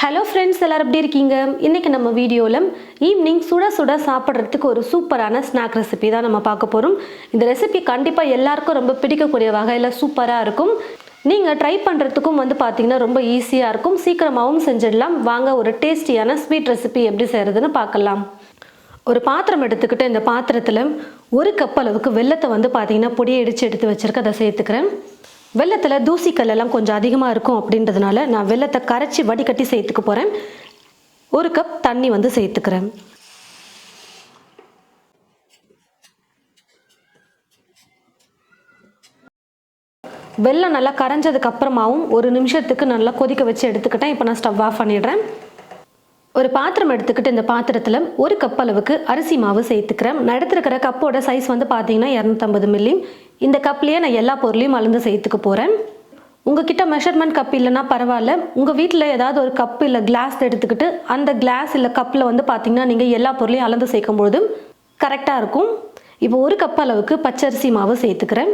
Hello friends, எல்லாரும் எப்படி இருக்கீங்க? இன்றைக்கி நம்ம வீடியோவில் ஈவினிங் சுட சுட சாப்பிட்றதுக்கு ஒரு சூப்பரான ஸ்நாக் ரெசிபி தான் நம்ம பார்க்க போகிறோம். இந்த ரெசிபி கண்டிப்பாக எல்லாருக்கும் ரொம்ப பிடிக்கக்கூடிய வகையில் சூப்பராக இருக்கும். நீங்கள் ட்ரை பண்ணுறதுக்கும் பார்த்தீங்கன்னா ரொம்ப ஈஸியாக இருக்கும், சீக்கிரமாகவும் செஞ்சிடலாம். வாங்க ஒரு டேஸ்டியான ஸ்வீட் ரெசிபி எப்படி செய்கிறதுன்னு பார்க்கலாம். ஒரு பாத்திரம் எடுத்துக்கிட்டு இந்த பாத்திரத்தில் 1 கப் அளவுக்கு வெல்லத்தை பார்த்தீங்கன்னா பொடியை இடித்து எடுத்து வச்சுருக்க அதை சேர்த்துக்கிறேன். வெல்லத்தில் தூசிக்கல்லாம் கொஞ்சம் அதிகமாக இருக்கும் அப்படின்றதுனால நான் வெல்லத்தை கரைச்சி வடிகட்டி சேர்த்துக்க போகிறேன். 1 கப் தண்ணி சேர்த்துக்கிறேன். வெல்லம் நல்லா கரைஞ்சதுக்கு அப்புறமாவும் 1 நிமிஷத்துக்கு நல்லா கொதிக்க வச்சு எடுத்துக்கிட்டேன். இப்போ நான் ஸ்டவ் ஆஃப் பண்ணிடுறேன். ஒரு பாத்திரம் எடுத்துக்கிட்டு இந்த பாத்திரத்தில் 1 கப் அளவுக்கு அரிசி மாவு சேர்த்துக்கிறேன். நான் எடுத்துருக்கிற கப்போட சைஸ் பார்த்தீங்கன்னா 250 மில்லி. இந்த கப்லேயே நான் எல்லா பொருளையும் அளந்து சேர்த்துக்க போகிறேன். உங்ககிட்ட மெஷர்மெண்ட் கப் இல்லைன்னா பரவாயில்ல, உங்கள் வீட்டில் ஏதாவது ஒரு கப் இல்லை கிளாஸ் எடுத்துக்கிட்டு அந்த கிளாஸ் இல்லை கப்பில் பார்த்தீங்கன்னா நீங்கள் எல்லா பொருளையும் அளந்து சேர்க்கும்பொழுது கரெக்டாக இருக்கும். இப்போ 1 கப் அளவுக்கு பச்சரிசி மாவு சேர்த்துக்கிறேன்.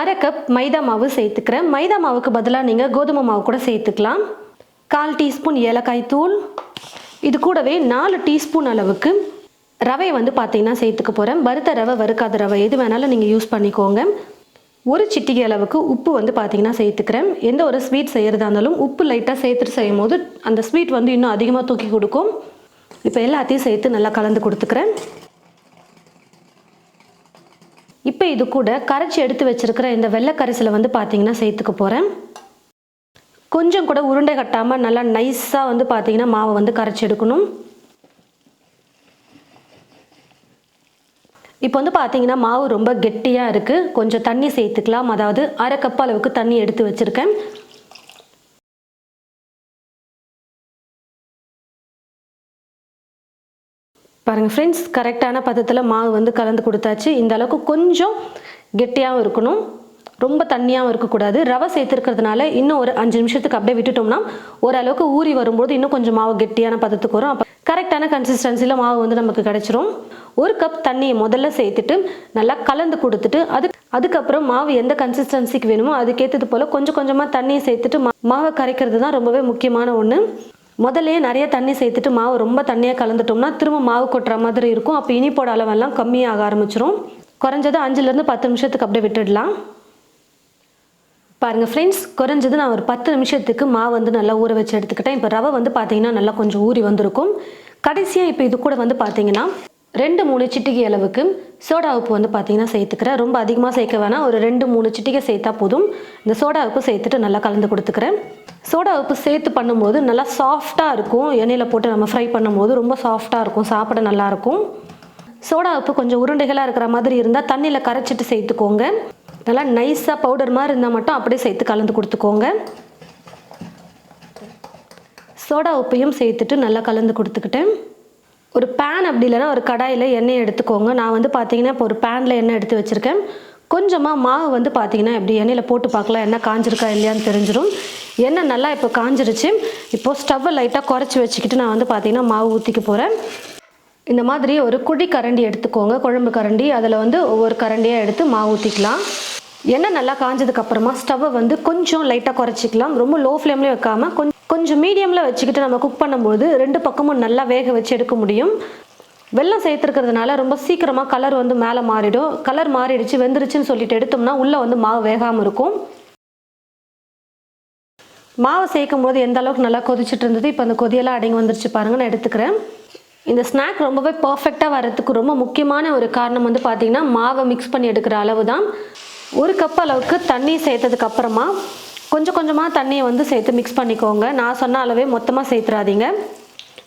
1/2 கப் மைதா மாவு சேர்த்துக்கிறேன். மைதா மாவுக்கு பதிலாக நீங்கள் கோதுமை மாவு கூட சேர்த்துக்கலாம். 1/4 டீஸ்பூன் ஏலக்காய் தூள். இது கூடவே 4 டீஸ்பூன் அளவுக்கு ரவை பார்த்தீங்கன்னா சேர்த்துக்க போகிறேன். வறுத்த ரவை, வறுக்காத ரவை எது வேணாலும் நீங்கள் யூஸ் பண்ணிக்கோங்க. 1 சிட்டிகை அளவுக்கு உப்பு பார்த்தீங்கன்னா சேர்த்துக்கிறேன். எந்த ஒரு ஸ்வீட் செய்கிறதா இருந்தாலும் உப்பு லைட்டாக சேர்த்துட்டு செய்யும் போது அந்த ஸ்வீட் இன்னும் அதிகமாக தூக்கி கொடுக்கும். இப்போ எல்லாத்தையும் சேர்த்து நல்லா கலந்து கொடுத்துக்கிறேன். இப்போ இது கூட கரைச்சி எடுத்து வச்சுருக்கிற இந்த வெள்ளை கரைசலை பார்த்தீங்கன்னா சேர்த்துக்க போகிறேன். கொஞ்சம் கூட உருண்டை கட்டாமல் நல்லா நைஸாக பார்த்தீங்கன்னா மாவை கரைச்சி எடுக்கணும். இப்போ பார்த்தீங்கன்னா மாவு ரொம்ப கெட்டியாக இருக்குது. கொஞ்சம் தண்ணி சேர்த்துக்கலாம். அதாவது 1/2 கப் அளவுக்கு தண்ணி எடுத்து வச்சுருக்கேன். பாருங்கள் ஃப்ரெண்ட்ஸ், கரெக்டான பதத்தில் மாவு கலந்து கொடுத்தாச்சு. இந்த அளவுக்கு கொஞ்சம் கெட்டியாகவும் இருக்கணும், ரொம்ப தண்ணியாகவும் இருக்கக்கூடாது. ரவை சேர்த்துருக்கிறதுனால இன்னும் ஒரு 5 நிமிஷத்துக்கு அப்படியே விட்டுட்டோம்னா ஓரளவுக்கு ஊறி வரும்போது இன்னும் கொஞ்சம் மாவு கெட்டியான பதத்துக்கு வரும். அப்போ கரெக்டான கன்சிஸ்டன்சியில் மாவு நமக்கு கிடைச்சிரும். 1 கப் தண்ணியை முதல்ல சேர்த்துட்டு நல்லா கலந்து கொடுத்துட்டு அதுக்கப்புறம் மாவு எந்த கன்சிஸ்டன்சிக்கு வேணுமோ அதுக்கேற்றது போல் கொஞ்சம் கொஞ்சமாக தண்ணியை சேர்த்துட்டு மாவை கரைக்கிறது தான் ரொம்பவே முக்கியமான ஒன்று. முதல்லையே நிறைய தண்ணி சேர்த்துட்டு மாவு ரொம்ப தண்ணியாக கலந்துட்டோம்னா திரும்ப மாவு கொட்டுற மாதிரி இருக்கும். அப்போ இனிப்போட அளவெல்லாம் கம்மியாக ஆரம்பிச்சிரும். குறைஞ்சது 5லேருந்து 10 நிமிஷத்துக்கு அப்படியே விட்டுடலாம். பாருங்கள் ஃப்ரெண்ட்ஸ், குறைஞ்சது நான் ஒரு 10 நிமிஷத்துக்கு மாவு நல்லா ஊற வச்சு எடுத்துக்கிட்டேன். இப்போ ரவை பார்த்தீங்கன்னா நல்லா கொஞ்சம் ஊறி வந்திருக்கும். கடைசியாக இப்போ இது கூட பார்த்தீங்கன்னா 2-3 சிட்டிகை அளவுக்கு சோடா உப்பு பார்த்தீங்கன்னா சேர்த்துக்கிறேன். ரொம்ப அதிகமாக சேர்க்க வேணாம், ஒரு 2-3 சிட்டிகை சேர்த்தா போதும். இந்த சோடா உப்பு சேர்த்துட்டு நல்லா கலந்து கொடுத்துக்கிறேன். சோடா உப்பு சேர்த்து பண்ணும்போது நல்லா சாஃப்டாக இருக்கும். எண்ணெயில் போட்டு நம்ம ஃப்ரை பண்ணும்போது ரொம்ப சாஃப்டாக இருக்கும், சாப்பிட நல்லாயிருக்கும். சோடா உப்பு கொஞ்சம் உருண்டைகளாக இருக்கிற மாதிரி இருந்தால் தண்ணியில் கரைச்சிட்டு சேர்த்துக்கோங்க. நல்லா நைஸாக பவுடர் மாதிரி இருந்தால் மட்டும் அப்படியே சேர்த்து கலந்து கொடுத்துக்கோங்க. சோடா உப்பையும் சேர்த்துட்டு நல்லா கலந்து கொடுத்துக்கிட்டேன். ஒரு பேன் அப்படி இல்லைன்னா ஒரு கடாயில் எண்ணெய் எடுத்துக்கோங்க. நான் பார்த்தீங்கன்னா இப்போ ஒரு பேனில் எண்ணெய் எடுத்து வச்சுருக்கேன். கொஞ்சமாக மாவு பார்த்தீங்கன்னா இப்படி எண்ணெயில் போட்டு பார்க்கலாம், எண்ணெய் காஞ்சிருக்கா இல்லையான்னு தெரிஞ்சிடும். எண்ணெய் நல்லா இப்போ காஞ்சிருச்சு. இப்போது ஸ்டவ்வை லைட்டாக குறைச்சி வச்சுக்கிட்டு நான் பார்த்தீங்கன்னா மாவு ஊற்றிக்க போகிறேன். இந்த மாதிரி ஒரு குழி கரண்டி எடுத்துக்கோங்க, குழம்பு கரண்டி. அதில் ஒவ்வொரு கரண்டியாக எடுத்து மாவு ஊற்றிக்கலாம். எண்ணெய் நல்லா காஞ்சதுக்கப்புறமா ஸ்டவ்வை கொஞ்சம் லைட்டாக குறைச்சிக்கலாம். ரொம்ப லோ ஃப்ளேம்லேயே வைக்காமல் கொஞ்சம் மீடியமில் வச்சுக்கிட்டு நம்ம குக் பண்ணும்போது 2 பக்கமும் நல்லா வேக வச்சு எடுக்க முடியும். வெல்லம் சேர்த்துருக்கிறதுனால ரொம்ப சீக்கிரமாக கலர் மேலே மாறிடும். கலர் மாறிடுச்சு, வெந்துருச்சுன்னு சொல்லிட்டு எடுத்தோம்னா உள்ளே மாவு வேகாமல் இருக்கும். மாவு சேர்க்கும் போது எந்த அளவுக்கு நல்லா கொதிச்சுட்டு இருந்தது, இப்போ அந்த கொதியெல்லாம் அடங்கி வந்துருச்சு பாருங்கள். நான் எடுத்துக்கிறேன். இந்த ஸ்நாக் ரொம்பவே பர்ஃபெக்டாக வரதுக்கு ரொம்ப முக்கியமான ஒரு காரணம் பார்த்தீங்கன்னா மாவை மிக்ஸ் பண்ணி எடுக்கிற அளவு தான். 1 கப் அளவுக்கு தண்ணி சேர்த்ததுக்கு அப்புறமா கொஞ்சம் கொஞ்சமாக தண்ணியை சேர்த்து மிக்ஸ் பண்ணிக்கோங்க. நான் சொன்ன அளவே மொத்தமாக சேர்த்துறாதீங்க.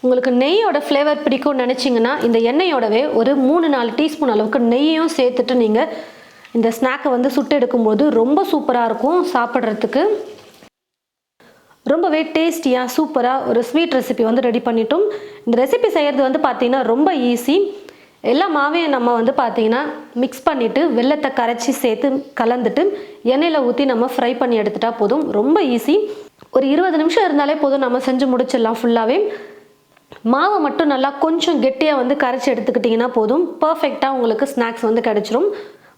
உங்களுக்கு நெய்யோட ஃப்ளேவர் பிடிக்கும்னு நினச்சிங்கன்னா இந்த எண்ணெயோடவே ஒரு 3-4 டீஸ்பூன் அளவுக்கு நெய்யும் சேர்த்துட்டு நீங்கள் இந்த ஸ்நாக்கை சுட்டு எடுக்கும்போது ரொம்ப சூப்பராக இருக்கும் சாப்பிட்றதுக்கு. ரொம்பவே டேஸ்டியாக சூப்பராக ஒரு ஸ்வீட் ரெசிபி ரெடி பண்ணிட்டோம். இந்த ரெசிபி செய்கிறது பார்த்தீங்கன்னா ரொம்ப ஈஸி. எல்லா மாவையும் நம்ம பார்த்தீங்கன்னா மிக்ஸ் பண்ணிவிட்டு வெல்லத்தை கரைச்சி சேர்த்து கலந்துட்டு எண்ணெயில் ஊற்றி நம்ம ஃப்ரை பண்ணி எடுத்துட்டா போதும். ரொம்ப ஈஸி. ஒரு 20 நிமிஷம் இருந்தாலே போதும், நம்ம செஞ்சு முடிச்சிடலாம் ஃபுல்லாகவே. மாவை மட்டும் நல்லா கொஞ்சம் கெட்டியாக கரைச்சி எடுத்துக்கிட்டிங்கன்னா போதும், பர்ஃபெக்டாக உங்களுக்கு ஸ்நாக்ஸ் கிடைச்சிரும்.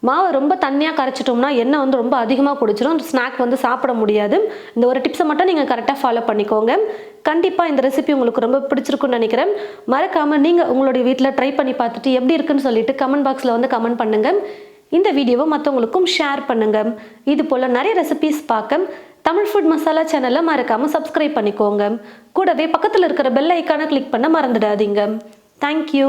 மாவை ரொம்ப தண்ணியாக கரைச்சிட்டோம்னா எண்ணெய் வந்து ரொம்ப அதிகமாக குடிச்சிடும், ஸ்நாக் வந்து சாப்பிட முடியாது. இந்த ஒரு டிப்ஸை மட்டும் நீங்கள் கரெக்டாக ஃபாலோ பண்ணிக்கோங்க. கண்டிப்பாக இந்த ரெசிபி உங்களுக்கு ரொம்ப பிடிச்சிருக்குன்னு நினைக்கிறேன். மறக்காமல் நீங்கள் உங்களுடைய வீட்டில் ட்ரை பண்ணி பார்த்துட்டு எப்படி இருக்குன்னு சொல்லிட்டு கமெண்ட் பாக்ஸில் வந்து கமெண்ட் பண்ணுங்கள். இந்த வீடியோவை மற்றவங்களுக்கும் ஷேர் பண்ணுங்கள். இது போல் நிறைய ரெசிபிஸ் பார்க்க தமிழ் ஃபுட் மசாலா சேனலை மறக்காமல் சப்ஸ்கிரைப் பண்ணிக்கோங்க. கூடவே பக்கத்தில் இருக்கிற பெல் ஐக்கானை கிளிக் பண்ண மறந்துடாதீங்க. தேங்க்யூ.